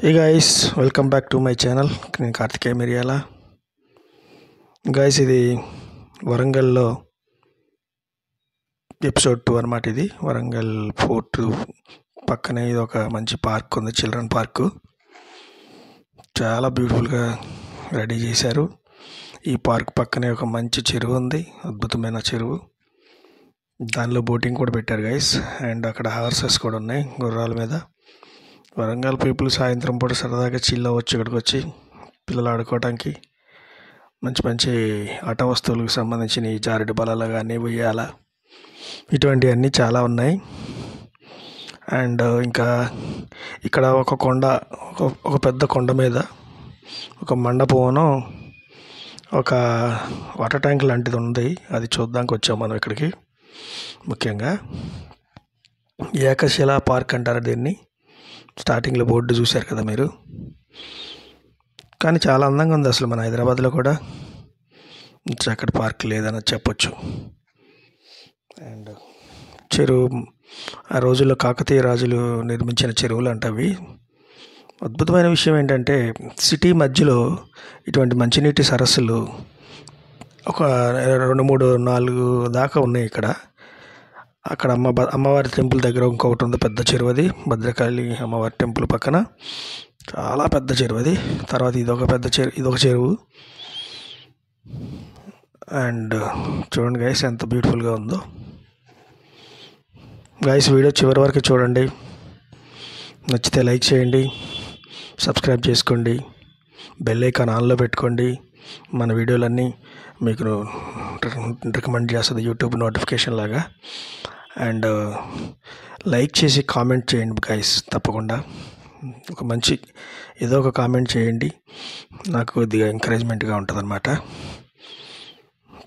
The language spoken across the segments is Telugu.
Hey guys, welcome back to my channel. నేను కార్తికేయ మిరియాల. గైస్ ఇది వరంగల్లో ఎపిసోడ్ 2 అనమాట. ఇది వరంగల్ ఫోర్ట్ పక్కనే ఇది ఒక మంచి పార్క్ ఉంది, చిల్డ్రన్ పార్కు. చాలా బ్యూటిఫుల్గా రెడీ చేశారు. ఈ పార్క్ పక్కనే ఒక మంచి చెరువు ఉంది, అద్భుతమైన చెరువు. దానిలో బోటింగ్ కూడా పెట్టారు గైస్. అండ్ అక్కడ హార్సెస్ కూడా ఉన్నాయి గుర్రాల మీద. వరంగల్ పీపుల్ సాయంత్రం పూట సరదాగా చిల్ అవ్వచ్చు ఇక్కడికి వచ్చి పిల్లలు ఆడుకోవడానికి. మంచి మంచి ఆట వస్తువులకు సంబంధించిన జారుడు బల్లలు కానీ, ఉయ్యాల, ఇటువంటివన్నీ చాలా ఉన్నాయి. అండ్ ఇంకా ఇక్కడ ఒక కొండ, ఒక పెద్ద కొండ మీద ఒక మండపంలో ఒక వాటర్ ట్యాంక్ లాంటిది ఉంది. అది చూడడానికి వచ్చాం మనం ఇక్కడికి. ముఖ్యంగా ఏకశిలా పార్క్ అంటారు దీన్ని. స్టార్టింగ్లో బోర్డు చూశారు కదా మీరు. కానీ చాలా అందంగా ఉంది. అసలు మన హైదరాబాద్లో కూడా చక్కటి పార్క్ లేదని చెప్పొచ్చు. అండ్ చెరువు ఆ రోజుల్లో కాకతీయ రాజులు నిర్మించిన చెరువులు అంటవి. అద్భుతమైన విషయం ఏంటంటే సిటీ మధ్యలో ఇటువంటి మంచినీటి సరస్సులు ఒక 2, 3, 4 దాకా ఉన్నాయి ఇక్కడ. అక్కడ అమ్మవారి టెంపుల్ దగ్గర ఇంకొకటి ఉంది, పెద్ద చెరువు. అది భద్రకాళి అమ్మవారి టెంపుల్ పక్కన చాలా పెద్ద చెరువు అది. తర్వాత ఇదొక పెద్ద చెరువు, ఇదొక చెరువు. అండ్ చూడండి గైస్ ఎంత బ్యూటిఫుల్గా ఉందో. గైస్ వీడియో చివరి వరకు చూడండి. నచ్చితే లైక్ చేయండి, సబ్స్క్రైబ్ చేసుకోండి, బెల్ ఐకాన్ ఆన్లో పెట్టుకోండి. మన వీడియోలన్నీ మీకు రికమెండ్ చేస్తుంది యూట్యూబ్ నోటిఫికేషన్ లాగా. అండ్ లైక్ చేసి కామెంట్ చేయండి గైస్. తప్పకుండా ఒక మంచి ఏదో ఒక కామెంట్ చేయండి, నాకు కొద్దిగా ఎంకరేజ్మెంట్గా ఉంటుంది అనమాట.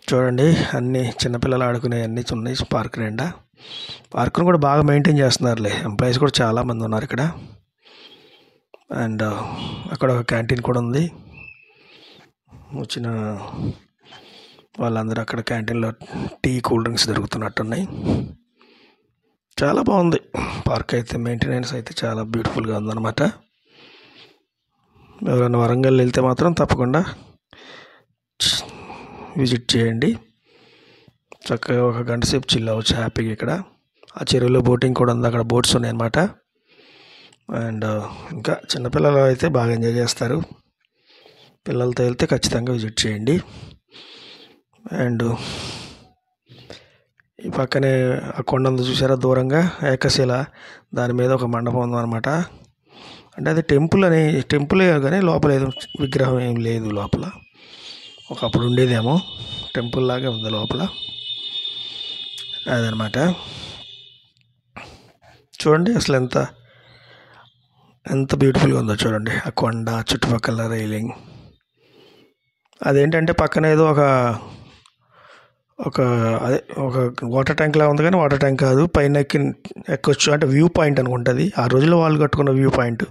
చూడండి అన్నీ చిన్నపిల్లలు ఆడుకునే అన్నీ ఉన్నాయి పార్క్ నిండా. పార్క్ను కూడా బాగా మెయింటైన్ చేస్తున్నారులే, ఎంప్లాయీస్ కూడా చాలామంది ఉన్నారు ఇక్కడ. అండ్ అక్కడ ఒక క్యాంటీన్ కూడా ఉంది. వచ్చిన వాళ్ళందరూ అక్కడ క్యాంటీన్లో టీ, కూల్ డ్రింక్స్ దొరుకుతున్నట్టున్నాయి. చాలా బాగుంది పార్క్ అయితే. మెయింటెనెన్స్ అయితే చాలా బ్యూటిఫుల్గా ఉందన్నమాట. ఎవరైనా వరంగల్ వెళ్తే మాత్రం తప్పకుండా విజిట్ చేయండి. చక్కగా ఒక గంట సేపు చిల్ అవ్వచ్చు హ్యాపీగా ఇక్కడ. ఆ చెరువులో బోటింగ్ కూడా ఉంది, అక్కడ బోట్స్ ఉన్నాయి అన్నమాట. అండ్ ఇంకా చిన్నపిల్లలు అయితే బాగా ఎంజాయ్ చేస్తారు. పిల్లలతో వెళ్తే ఖచ్చితంగా విజిట్ చేయండి. అండ్ ఈ పక్కనే ఆ కొండ ఉంది చూసారా దూరంగా, ఏకశిల. దాని మీద ఒక మండపం ఉందన్నమాట. అంటే అది టెంపులే కానీ లోపల ఏదో విగ్రహం ఏం లేదు లోపల. ఒకప్పుడు ఉండేదేమో, టెంపుల్ లాగే ఉంది లోపల. అదనమాట. చూడండి అసలు ఎంత బ్యూటిఫుల్గా ఉందో చూడండి. ఆ కొండ చుట్టుపక్కల రైలింగ్. అదేంటంటే పక్కన ఏదో ఒక వాటర్ ట్యాంక్ లా ఉంది, కానీ వాటర్ ట్యాంక్ కాదు. పైన ఎక్కొచ్చు, అంటే వ్యూ పాయింట్ అనుకుంటుంది. ఆ రోజుల్లో వాళ్ళు కట్టుకున్న వ్యూ పాయింట్.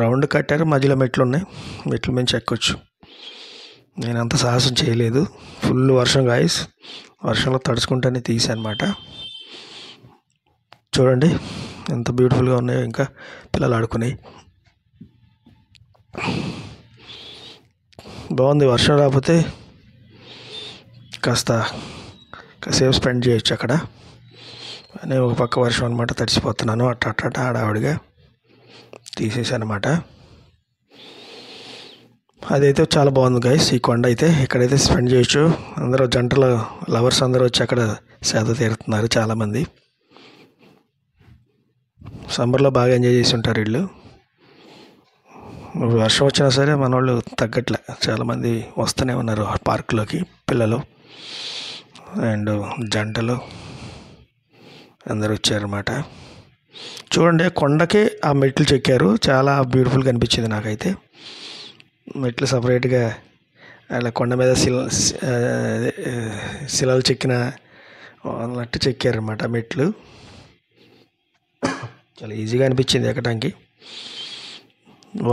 రౌండ్ కట్టారు, మధ్యలో మెట్లు ఉన్నాయి, మెట్ల మించి ఎక్కొచ్చు. నేను అంత సాహసం చేయలేదు. ఫుల్ వర్షం గాయస్, వర్షంలో తడుచుకుంటూనే తీసానమాట. చూడండి ఎంత బ్యూటిఫుల్గా ఉన్నాయో. ఇంకా పిల్లలు ఆడుకున్నాయి. బాగుంది. వర్షం రాకపోతే కాసేపు స్పెండ్ చేయొచ్చు అక్కడ. నేను ఒక పక్క వర్షం అనమాట, తడిసిపోతున్నాను. అట్ట హడావుడిగా తీసేసానమాట. అదైతే చాలా బాగుంది గైస్. ఈ కొండ అయితే ఇక్కడైతే స్పెండ్ చేయొచ్చు. అందరూ జంటలు, లవర్స్ అందరూ వచ్చి అక్కడ సేద తీరుతున్నారు చాలామంది. సమ్మర్లో బాగా ఎంజాయ్ చేసి ఉంటారు వీళ్ళు. వర్షం వచ్చినా సరే మన వాళ్ళు తగ్గట్లే, చాలామంది వస్తూనే ఉన్నారు పార్కులోకి. పిల్లలు అండ్ జంటలు అందరూ వచ్చారన్నమాట. చూడండి కొండకే ఆ మెట్లు చెక్కారు. చాలా బ్యూటిఫుల్గా అనిపించింది నాకైతే. మెట్లు సపరేట్గా అలా కొండ మీద శిలలు చెక్కిన అన్నట్టు చెక్కారన్నమాట మెట్లు. చాలా ఈజీగా అనిపించింది ఎక్కడానికి.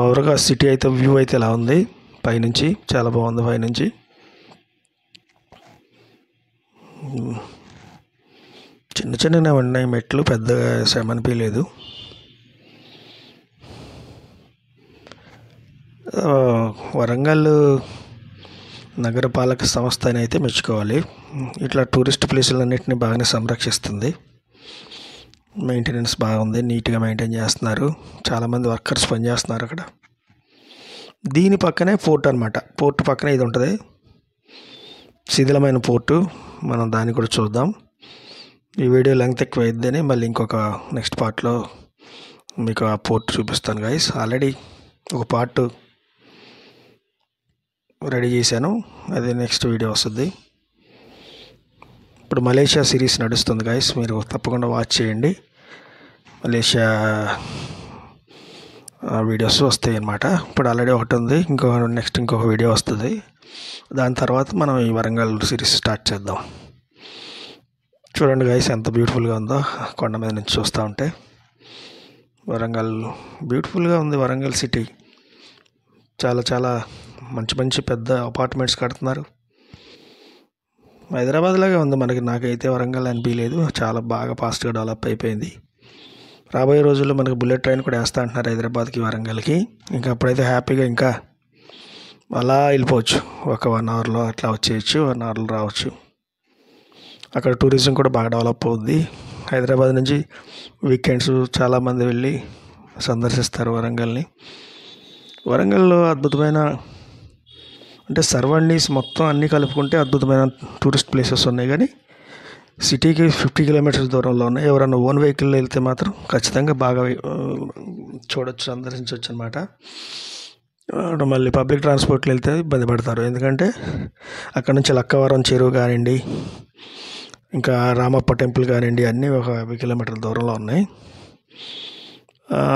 ఓవర్గా సిటీ అయితే వ్యూ అయితే ఇలా ఉంది పైనుంచి. చాలా బాగుంది పైనుంచి. చిన్నగా ఉన్నాయి మెట్లు, పెద్దగా శ్రమ అనిపించలేదు. వరంగల్ నగరపాలక సంస్థ అని అయితే మెచ్చుకోవాలి. ఇట్లా టూరిస్ట్ ప్లేసులన్నింటినీ బాగానే సంరక్షిస్తుంది. మెయింటెనెన్స్ బాగుంది, నీట్గా మెయింటైన్ చేస్తున్నారు. చాలామంది వర్కర్స్ పనిచేస్తున్నారు అక్కడ. దీని పక్కనే పోర్ట్ అనమాట. పోర్ట్ పక్కనే ఇది ఉంటుంది, శిథిలమైన పోర్టు. మనం దాన్ని కూడా చూద్దాం. ఈ వీడియో లెంగ్త్ ఎక్కువ అయిద్దని మళ్ళీ ఇంకొక నెక్స్ట్ పార్ట్లో మీకు ఆ పోర్ట్ చూపిస్తాను గైస్. ఆల్రెడీ ఒక పార్ట్ రెడీ చేశాను, అది నెక్స్ట్ వీడియో వస్తుంది. ఇప్పుడు మలేషియా సిరీస్ నడుస్తుంది గైస్, మీరు తప్పకుండా వాచ్ చేయండి. మలేషియా వీడియోస్ వస్తాయి అన్నమాట. ఇప్పుడు ఆల్రెడీ ఒకటి ఉంది, ఇంకొక వీడియో వస్తుంది. దాని తర్వాత మనం ఈ వరంగల్ సిరీస్ స్టార్ట్ చేద్దాం. చూడండి గైస్ ఎంత బ్యూటిఫుల్గా ఉందో కొండ మీద నుంచి చూస్తూ ఉంటే. వరంగల్ బ్యూటిఫుల్గా ఉంది. వరంగల్ సిటీ చాలా చాలా మంచి మంచి పెద్ద అపార్ట్మెంట్స్ కడుతున్నారు. హైదరాబాద్ లాగే ఉంది మనకి. నాకైతే వరంగల్ అనిపించలేదు, చాలా బాగా ఫాస్ట్గా డెవలప్ అయిపోయింది. రాబోయే రోజుల్లో మనకి బుల్లెట్ ట్రైన్ కూడా వేస్తా అంటున్నారు హైదరాబాద్కి, వరంగల్కి. ఇంకా అప్పుడైతే హ్యాపీగా ఇంకా అలా వెళ్ళిపోవచ్చు. ఒక 1 అవర్లో అట్లా వచ్చేయచ్చు, 1 అవర్లో రావచ్చు. అక్కడ టూరిజం కూడా బాగా డెవలప్ అవుద్ది. హైదరాబాద్ నుంచి వీకెండ్స్ చాలామంది వెళ్ళి సందర్శిస్తారు వరంగల్ని. వరంగల్లో అద్భుతమైన, అంటే సర్వణీస్ మొత్తం అన్నీ కలుపుకుంటే అద్భుతమైన టూరిస్ట్ ప్లేసెస్ ఉన్నాయి. కానీ సిటీకి 50 కిలోమీటర్స్ దూరంలో ఉన్నాయి. ఎవరైనా ఓన్ వెహికల్ వెళ్తే మాత్రం ఖచ్చితంగా బాగా చూడొచ్చు, సందర్శించవచ్చు అనమాట. మళ్ళీ పబ్లిక్ ట్రాన్స్పోర్ట్లో వెళ్తే ఇబ్బంది పడతారు. ఎందుకంటే అక్కడ నుంచి లక్కవరం చెరువు కానివ్వండి, ఇంకా రామప్ప టెంపుల్ కానివ్వండి, అన్నీ ఒక 50 కిలోమీటర్ల దూరంలో ఉన్నాయి.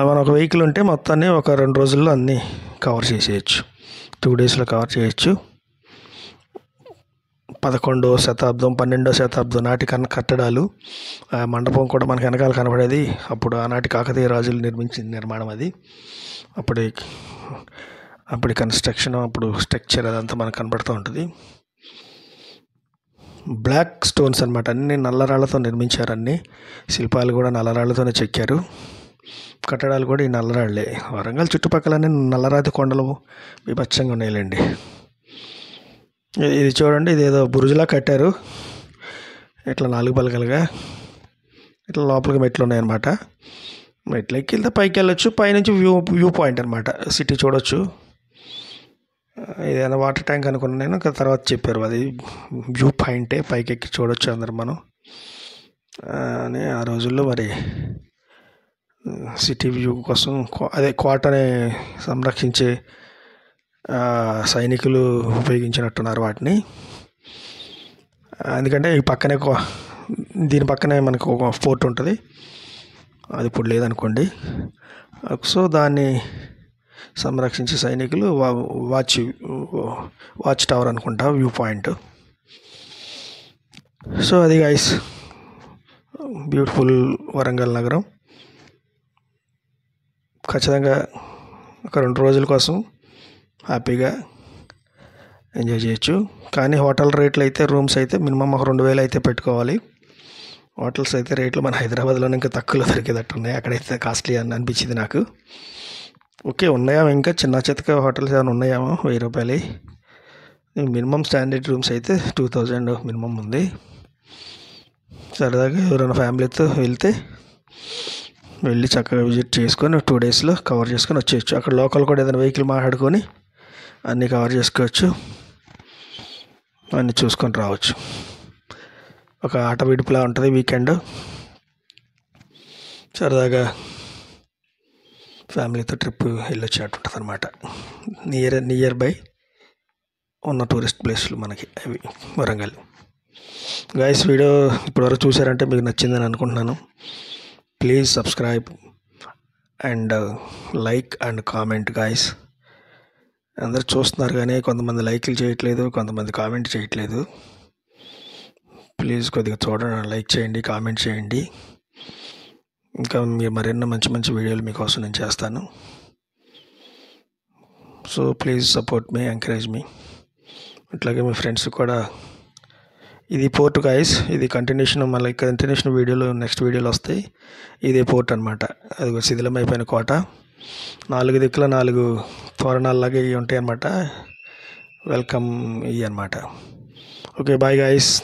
మన ఒక వెహికల్ ఉంటే మొత్తాన్ని ఒక 2 రోజుల్లో అన్నీ కవర్ చేసేయచ్చు, 2 డేస్లో కవర్ చేయొచ్చు. 11వ శతాబ్దం 12వ శతాబ్దం నాటి కట్టడాలు. మండపం కూడా మనకి వెనకాల కనబడేది అప్పుడు ఆనాటి కాకతీయ రాజులు నిర్మించిన నిర్మాణం అది. అప్పుడు కన్స్ట్రక్షన్, అప్పుడు స్ట్రక్చర్ అదంతా మనకు కనబడుతూ ఉంటుంది. బ్లాక్ స్టోన్స్ అనమాట, అన్ని నల్లరాళ్లతో నిర్మించారు. అన్ని శిల్పాలు కూడా నల్లరాళ్లతోనే చెక్కారు. కట్టడాలు కూడా ఈ నల్లరాళ్లే. వరంగల్ చుట్టుపక్కలన్నీ నల్లరాతి కొండలు విభత్సంగా ఉన్నాయిలేండి. ఇది చూడండి, ఇదేదో బురుజులా కట్టారు, ఇట్లా 4 పలకలుగా. ఇట్లా లోపలికి మెట్లు ఉన్నాయన్నమాట. మెట్లు ఎక్కి వెళ్తే పైకి వెళ్ళొచ్చు. పైనుంచి వ్యూ పాయింట్ అనమాట, సిటీ చూడొచ్చు. ఏదైనా వాటర్ ట్యాంక్ అనుకున్నాను నేను, తర్వాత చెప్పారు అది వ్యూ పాయింటే, పైకి ఎక్కి చూడొచ్చు అందరు మనం అని. ఆ రోజుల్లో మరి సిటీ వ్యూ కోసం అదే కోటని సంరక్షించే సైనికులు ఉపయోగించినట్టున్నారు వాటిని. ఎందుకంటే ఈ పక్కనే దీని పక్కనే మనకు ఒక ఫోర్ట్ ఉంటుంది, అది ఇప్పుడు లేదనుకోండి. సో దాన్ని సంరక్షించే సైనికులు వాచ్ టవర్ అనుకుంటా, వ్యూ పాయింట్. సో అది గైస్ బ్యూటిఫుల్ వరంగల్ నగరం. ఖచ్చితంగా ఒక 2 రోజుల కోసం హ్యాపీగా ఎంజాయ్ చేయొచ్చు. కానీ హోటల్ రేట్లు అయితే, రూమ్స్ అయితే మినిమం ఒక 2,000 అయితే పెట్టుకోవాలి. హోటల్స్ అయితే రేట్లు మన హైదరాబాద్లోనే ఇంకా తక్కువలో దొరికేటట్టు ఉన్నాయి. అక్కడైతే కాస్ట్లీ అని అనిపించింది నాకు. ఓకే, ఉన్నాయేమో ఇంకా చిన్న చితక హోటల్స్ ఏమైనా ఉన్నాయేమో 1000 రూపాయలు. మినిమం స్టాండర్డ్ రూమ్స్ అయితే 2000 మినిమం ఉంది. సరదాగా ఎవరైనా ఫ్యామిలీతో వెళ్ళి చక్కగా విజిట్ చేసుకొని 2 డేస్లో కవర్ చేసుకొని వచ్చేయచ్చు. అక్కడ లోకల్ కూడా ఏదైనా వెహికల్ మాట్లాడుకొని అన్నీ కవర్ చేసుకోవచ్చు, అన్నీ చూసుకొని రావచ్చు. ఒక ఆట విడుపులా ఉంటుంది వీకెండ్. సరదాగా ఫ్యామిలీతో ట్రిప్ వెళ్ళొచ్చినట్టు ఉంటుంది అనమాట. నియర్ బై ఉన్న టూరిస్ట్ ప్లేస్లు మనకి అవి వరంగల్. గైస్ వీడియో ఇప్పటివరకు చూసారంటే మీకు నచ్చిందని అనుకుంటున్నాను. Please subscribe and like and comment guys. అందరు చూస్తున్నారు కానీ కొంతమంది లైక్లు చేయట్లేదు, కొంతమంది కామెంట్ చేయట్లేదు. ప్లీజ్ కొద్దిగా చూడండి, లైక్ చేయండి, కామెంట్ చేయండి. ఇంకా మీరు మరెన్నో మంచి మంచి వీడియోలు మీకోసం నేను చేస్తాను. So please support me, encourage me. అట్లాగే మీ ఫ్రెండ్స్ కూడా. ఇది పోర్ట్ గైస్, ఇది కంటిన్యూషన్, మళ్ళీ కంటిన్యూషన్ వీడియోలు నెక్స్ట్ వీడియోలు వస్తాయి. ఇదే పోర్ట్ అనమాట. అది శిథిలమైపోయిన కోట, 4 దిక్కుల 4 తోరణాల్లాగా ఇవి ఉంటాయి అన్నమాట. వెల్కమ్ ఇవి అన్నమాట. Okay, bye guys.